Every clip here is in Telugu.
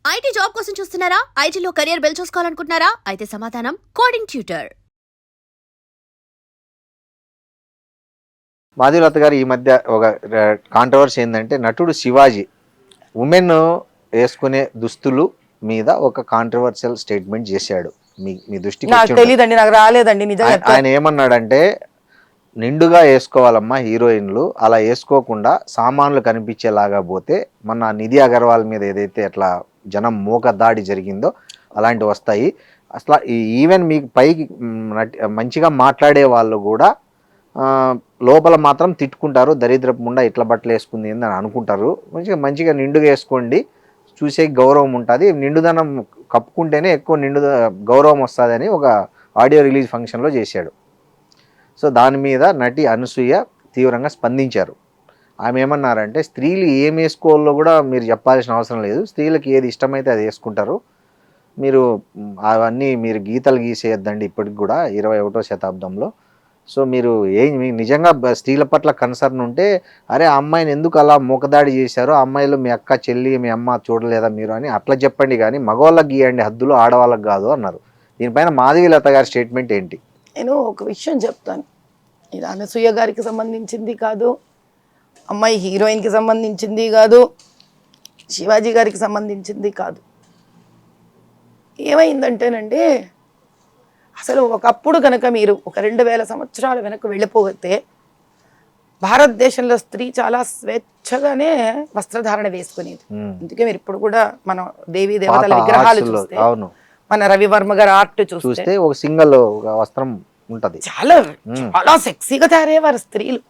ఐటీ జాబ్ కోసం చూస్తున్నారా? ఐటీలో కెరియర్ బిల్డ్ చూసుకోవాలనుకుంటున్నారా? అయితే సమాధానం కోడింగ్ ట్యూటర్. మాధవీలత గారు ఈ మధ్య ఒక కాంట్రవర్సీ ఏంటంటే నటుడు శివాజీ ఉమెన్ వేసుకునే దుస్తులు మీద ఒక కాంట్రవర్షియల్ స్టేట్మెంట్ చేశాడు. మీ దృష్టికి నాకు తెలియదండి, నాకు రాలేదండి నిజంగా. ఆయన ఏమన్నాడంటే నిండుగా వేసుకోవాలమ్మా హీరోయిన్లు, అలా వేసుకోకుండా సామాన్లు కనిపించేలాగా పోతే మన నిధి అగర్వాల్ మీద ఏదైతే అట్లా జనం మూక దాడి జరిగిందో అలాంటివి వస్తాయి. అసలు ఈవెన్ మీకు పైకి మంచిగా మాట్లాడే వాళ్ళు కూడా లోపల మాత్రం తిట్టుకుంటారు, దరిద్రపు ముండా ఇట్లా బట్టలు వేసుకుంది అని అనుకుంటారు. మంచిగా నిండుగా వేసుకోండి, చూసే గౌరవం ఉంటుంది, నిండుదనం కప్పుకుంటేనే ఎక్కువ గౌరవం వస్తుంది అని ఒక ఆడియో రిలీజ్ ఫంక్షన్లో చేశాడు. సో దాని మీద నటి అనసూయ తీవ్రంగా స్పందించారు. ఆమె ఏమన్నారంటే స్త్రీలు ఏం వేసుకోవాలో కూడా మీరు చెప్పాల్సిన అవసరం లేదు, స్త్రీలకు ఏది ఇష్టమైతే అది వేసుకుంటారు, మీరు అవన్నీ మీరు గీతలు గీసేయద్దండి ఇప్పటికి కూడా 21వ శతాబ్దంలో. సో మీరు మీకు నిజంగా స్త్రీల పట్ల కన్సర్న్ ఉంటే అరే ఆ అమ్మాయిని ఎందుకు అలా మూకదాడి చేశారో, అమ్మాయిలు మీ అక్క చెల్లి మీ అమ్మ చూడలేదా మీరు అని అట్లా చెప్పండి, కానీ మగవాళ్ళకి గీయండి హద్దులు, ఆడవాళ్ళకి కాదు అన్నారు. దీనిపైన మాధవీలత గారి స్టేట్మెంట్ ఏంటి? నేను ఒక విషయం చెప్తాను. ఇది అనసూయ గారికి సంబంధించింది కాదు, అమ్మాయి హీరోయిన్కి సంబంధించింది కాదు, శివాజీ గారికి సంబంధించింది కాదు. ఏమైందంటేనండి, అసలు ఒకప్పుడు కనుక మీరు ఒక 2000 సంవత్సరాల వెనక్కి వెళ్ళిపోతే భారతదేశంలో స్త్రీ చాలా స్వేచ్ఛగానే వస్త్రధారణ వేసుకునేది. అందుకే మీరు ఇప్పుడు కూడా మనం దేవీ దేవతల విగ్రహాలు చూస్తే, మన రవివర్మ గారి ఆర్ట్ చూస్తే ఒక సింగిల్ వస్త్రం ఉంటది, చాలా చాలా సెక్సీగా తయారయ్యేవారు స్త్రీలు.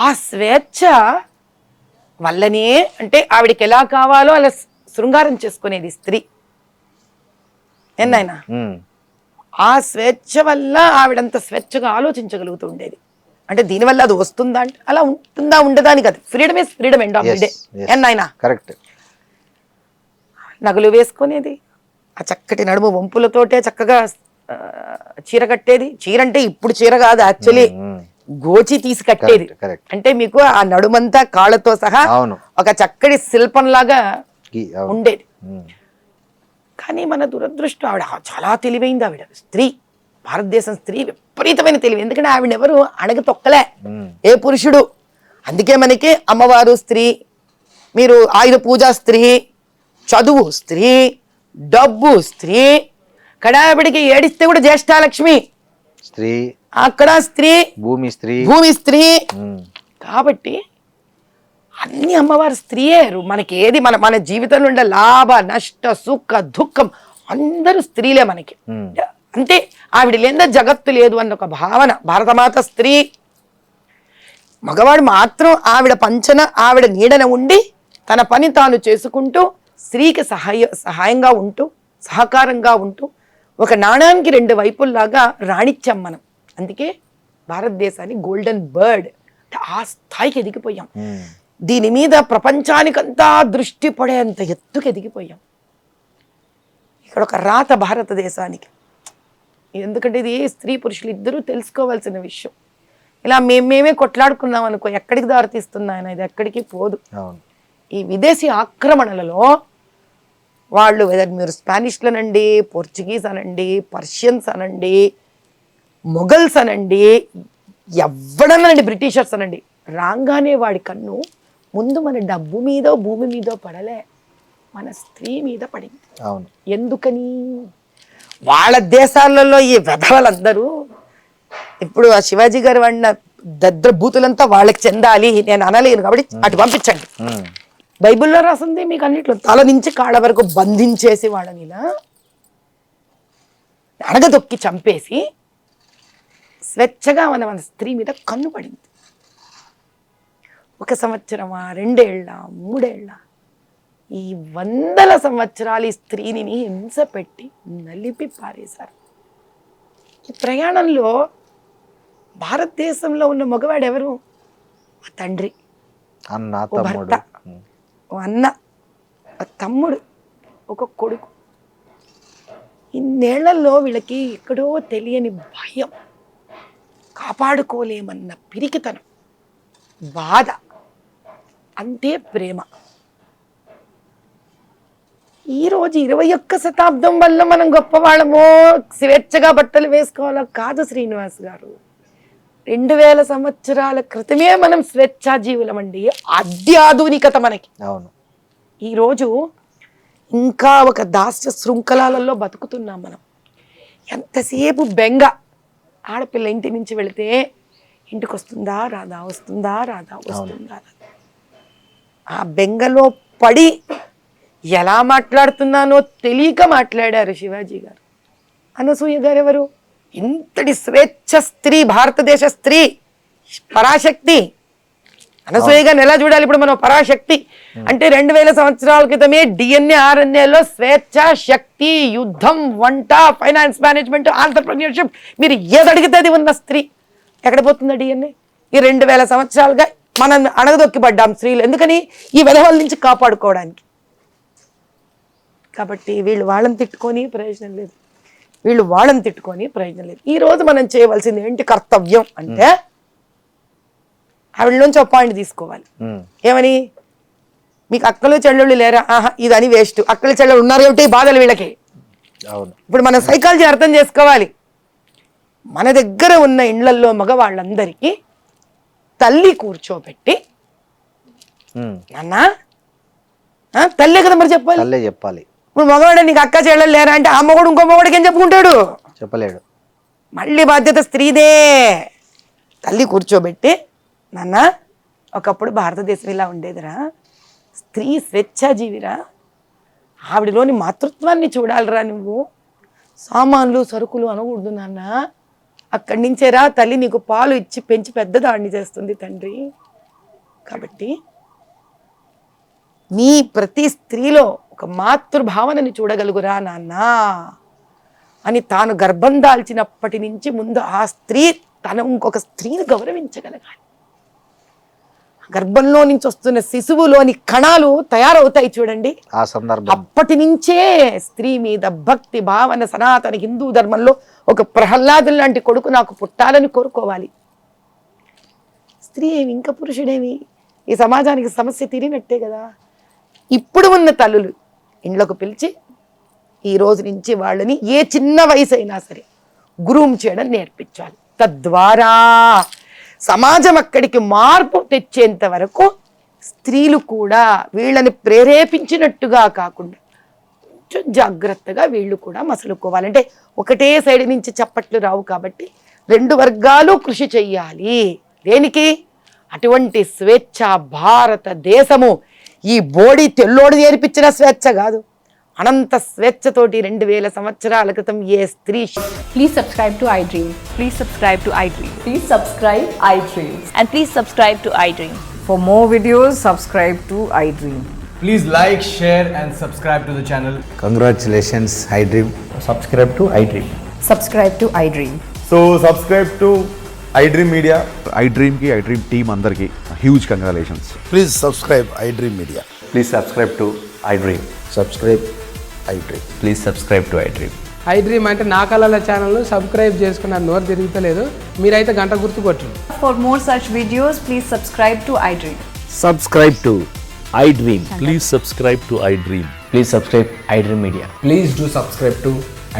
ఆ స్వేచ్ఛ వల్లనే అంటే ఆవిడకి ఎలా కావాలో అలా శృంగారం చేసుకునేది స్త్రీ. ఎన్నైనా ఆ స్వేచ్ఛ వల్ల ఆవిడంత స్వేచ్ఛగా ఆలోచించగలుగుతూ ఉండేది. అంటే దీనివల్ల అది వస్తుందా అంటే అలా ఉంటుందా ఉండదా అని కాదు, freedom is freedom end of the day. ఎన్నైనా కరెక్ట్. నగలు వేసుకునేది, ఆ చక్కటి నడుము వంపులతోటే చక్కగా చీర కట్టేది. చీర అంటే ఇప్పుడు చీర కాదు, యాక్చువల్లీ గోచి తీసి కట్టేది. అంటే మీకు ఆ నడుమంతా కాళ్ళతో సహా ఒక చక్కటి శిల్పంలాగా ఉండేది. కానీ మన దురదృష్టం, ఆవిడ చాలా తెలివైంది. ఆవిడ స్త్రీ, భారతదేశం స్త్రీ విపరీతమైన తెలివి. ఎందుకంటే ఆవిడ ఎవరు అణగ తొక్కలే ఏ పురుషుడు. అందుకే మనకి అమ్మవారు స్త్రీ, మీరు ఆయుధ పూజ స్త్రీ, చదువు స్త్రీ, డబ్బు స్త్రీ, కడావిడికి ఏడిస్తే కూడా జ్యేష్ఠాలక్ష్మి స్త్రీ, అక్కడ స్త్రీ, భూమి స్త్రీ, భూమి స్త్రీ. కాబట్టి అన్ని అమ్మవారు స్త్రీయే. మనకి ఏది మన మన జీవితంలో ఉండే లాభ నష్ట సుఖ దుఃఖం అందరూ స్త్రీలే మనకి. అంటే ఆవిడ లేదా జగత్తు లేదు అన్న ఒక భావన. భారతమాత స్త్రీ, మగవాడు మాత్రం ఆవిడ పంచన ఆవిడ నీడన ఉండి తన పని తాను చేసుకుంటూ స్త్రీకి సహాయంగా ఉంటూ సహకారంగా ఉంటూ ఒక నాణానికి 2 వైపుల్లాగా రాణించాం మనం. అందుకే భారతదేశాన్ని గోల్డెన్ బర్డ్ ఆ స్థాయికి ఎదిగిపోయాం. దీని మీద ప్రపంచానికంతా దృష్టి పడేంత ఎత్తుకు ఎదిగిపోయాం. ఇక్కడ ఒక రాత భారతదేశానికి. ఎందుకంటే ఇది స్త్రీ పురుషులు ఇద్దరూ తెలుసుకోవాల్సిన విషయం. ఇలా మేమే కొట్లాడుకున్నాం అనుకో, ఎక్కడికి దారితీస్తుంది ఆయన, ఇది ఎక్కడికి పోదు. ఈ విదేశీ ఆక్రమణలలో వాళ్ళు మీరు స్పానిష్లు అనండి, పోర్చుగీస్ అనండి, పర్షియన్స్ అనండి, మొఘల్స్ అనండి, ఎవడనండి, బ్రిటిషర్స్ అనండి, రాగానే వాడి కన్ను ముందు మన డబ్బు మీదో భూమి మీదో పడలే, మన స్త్రీ మీద పడింది. ఎందుకని? వాళ్ళ దేశాలలో ఈ వెధవలందరూ ఇప్పుడు ఆ శివాజీ గారు వాడిన దద్రభూతులంతా వాళ్ళకి చెందాలి నేను అనలేను కాబట్టి అటు పంపించండి. బైబిల్లో రాసింది మీకు అన్నిట్లో తల నుంచి కాళ్ళ వరకు బంధించేసి వాళ్ళని ఇలా అడగదొక్కి చంపేసి స్వేచ్ఛగా మన స్త్రీ మీద కన్ను పడింది. 1 సంవత్సరమా, 2 ఏళ్ళ, 3 ఏళ్ళ, ఈ 100ల సంవత్సరాలు ఈ స్త్రీని హింస పెట్టి నలిపి పారేశారు. ఈ ప్రయాణంలో భారతదేశంలో ఉన్న మగవాడు ఎవరు? ఆ తండ్రి, ఓ భర్త, ఓ అన్న, ఓ తమ్ముడు, ఒక కొడుకు. ఇన్నేళ్లలో వీళ్ళకి ఎక్కడో తెలియని భయం, కాపాడుకోలేమన్న పిరికితనం, బాధ, అంతే ప్రేమ. ఈ రోజు 21వ శతాబ్దం వల్ల మనం గొప్పవాళ్ళమో స్వేచ్ఛగా బట్టలు వేసుకోవాలో కాదు శ్రీనివాస్ గారు. 2000 సంవత్సరాల క్రితమే మనం స్వేచ్ఛాజీవులం అండి. అత్యాధునికత మనకి. అవును. ఈరోజు ఇంకా ఒక దాస్య శృంఖలాలలో బతుకుతున్నాం మనం. ఎంతసేపు బెంగ. ఆడపిల్ల ఇంటి నుంచి వెళితే ఇంటికి వస్తుందా రాదా, వస్తుందా రాదా, వస్తుందా రాదా. ఆ బెంగలో పడి ఎలా మాట్లాడుతున్నానో తెలియక మాట్లాడారు శివాజీ గారు. అనసూయ గారు ఎవరు? ఇంతటి స్వేచ్ఛ స్త్రీ, భారతదేశ స్త్రీ, పరాశక్తి. అనసూయ గారిని ఎలా చూడాలి ఇప్పుడు మనం? పరాశక్తి అంటే 2000 సంవత్సరాల క్రితమే DNA RNAలో స్వేచ్ఛ, శక్తి, యుద్ధం, వంట, ఫైనాన్స్ మేనేజ్మెంట్, ఆంటర్‌ప్రెన్యూర్‌షిప్, మీరు ఏది అడిగితే అది ఉన్న స్త్రీ. ఎక్కడ పోతుందా DNA? ఈ 2000 సంవత్సరాలుగా మనం అణగదొక్కిపడ్డాం స్త్రీలు. ఎందుకని? ఈ వెధవల నుంచి కాపాడుకోవడానికి. కాబట్టి వీళ్ళు వాళ్ళని తిట్టుకొని ప్రయోజనం లేదు, వీళ్ళు వాళ్ళని తిట్టుకొని ప్రయోజనం లేదు. ఈ రోజు మనం చేయవలసింది ఏంటి కర్తవ్యం అంటే, ఆవిడ నుంచి ఒక పాయింట్ తీసుకోవాలి. ఏమని? మీకు అక్కలు చెల్లెళ్ళు లేరా? ఆహా, ఇదని వేస్ట్. అక్కలు చెల్లెళ్ళు ఉన్నారు ఏమిటి బాధలు వీళ్ళకి. ఇప్పుడు మనం సైకాలజీ అర్థం చేసుకోవాలి. మన దగ్గర ఉన్న ఇండ్లల్లో మగవాళ్ళందరికీ తల్లి కూర్చోబెట్టి, నాన్న తల్లే కదా మరి చెప్పాలి. ఇప్పుడు మగవాడు నీకు అక్క చెల్లెలు లేరా అంటే ఆ మగవాడు ఇంకో మగవాడికి ఏం చెప్పుకుంటాడు? చెప్పలేడు. మళ్ళీ బాధ్యత స్త్రీదే. తల్లి కూర్చోబెట్టి, నాన్న ఒకప్పుడు భారతదేశం ఇలా ఉండేదిరా, స్త్రీ స్వేచ్ఛాజీవిరా, ఆవిడలోని మాతృత్వాన్ని చూడాలిరా నువ్వు. సామాన్లు సరుకులు అనకూడదు నాన్న. అక్కడి నుంచేరా తల్లి నీకు పాలు ఇచ్చి పెంచి పెద్దదాడిని చేస్తుంది తండ్రి. కాబట్టి నీ ప్రతి స్త్రీలో ఒక మాతృభావనని చూడగలుగురా నాన్న అని తాను గర్భం దాల్చినప్పటి నుంచి ముందు ఆ స్త్రీ తన ఇంకొక స్త్రీని గౌరవించగలగాలి. గర్భంలో నుంచి వస్తున్న శిశువులోని కణాలు తయారవుతాయి చూడండి. ఆ సందర్భం అప్పటి నుంచే స్త్రీ మీద భక్తి భావన, సనాతన హిందూ ధర్మంలో ఒక ప్రహ్లాదుని లాంటి కొడుకు నాకు పుట్టాలని కోరుకోవాలి. స్త్రీ ఏమి ఇంకా పురుషుడేమి, ఈ సమాజానికి సమస్య తీరినట్టే కదా. ఇప్పుడు ఉన్న తల్లులు ఇండ్లకు పిలిచి ఈ రోజు నుంచి వాళ్ళని ఏ చిన్న వయసు అయినా సరే గ్రూమ్ చేయడం నేర్పించాలి. తద్వారా సమాజం అక్కడికి మార్పు తెచ్చేంత వరకు స్త్రీలు కూడా వీళ్ళని ప్రేరేపించినట్టుగా కాకుండా కొంచెం జాగ్రత్తగా వీళ్ళు కూడా మసలుకోవాలంటే ఒకటే సైడ్ నుంచి చప్పట్లు రావు. కాబట్టి 2 వర్గాలు కృషి చెయ్యాలి. దేనికి? అటువంటి స్వేచ్ఛ భారతదేశము ఈ బోడి తెల్లోడు నేర్పించిన స్వేచ్ఛ కాదు, అనంత స్వేచ్ఛతోటి 2000 సంవత్సరాల క్రితం ఏ స్త్రీ. Please subscribe to iDream. Please subscribe to iDream. Please subscribe iDream. And please subscribe to iDream. For more videos, subscribe to iDream. Please like, share and subscribe to the channel. Congratulations, iDream. Subscribe to iDream. Subscribe to iDream. So subscribe to iDream Media. iDream ki iDream team andarki huge congratulations. Please subscribe iDream Media. Please subscribe to iDream. Subscribe iDream. Please subscribe to iDream. iDream అంటే నా కళల ఛానల్ను సబ్స్క్రైబ్ చేసుకున్నారు, నోరు తిరుగుతలేదు. మీరైతే గంట గుర్తు కొట్టండి. For more such videos, please subscribe to iDream. Subscribe to iDream. Please subscribe to iDream. Please subscribe iDream Media. Please do subscribe to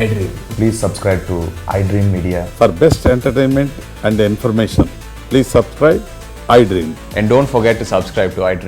iDream. Please subscribe to iDream Media. For best entertainment and information, please subscribe iDream. And don't forget to subscribe to iDream.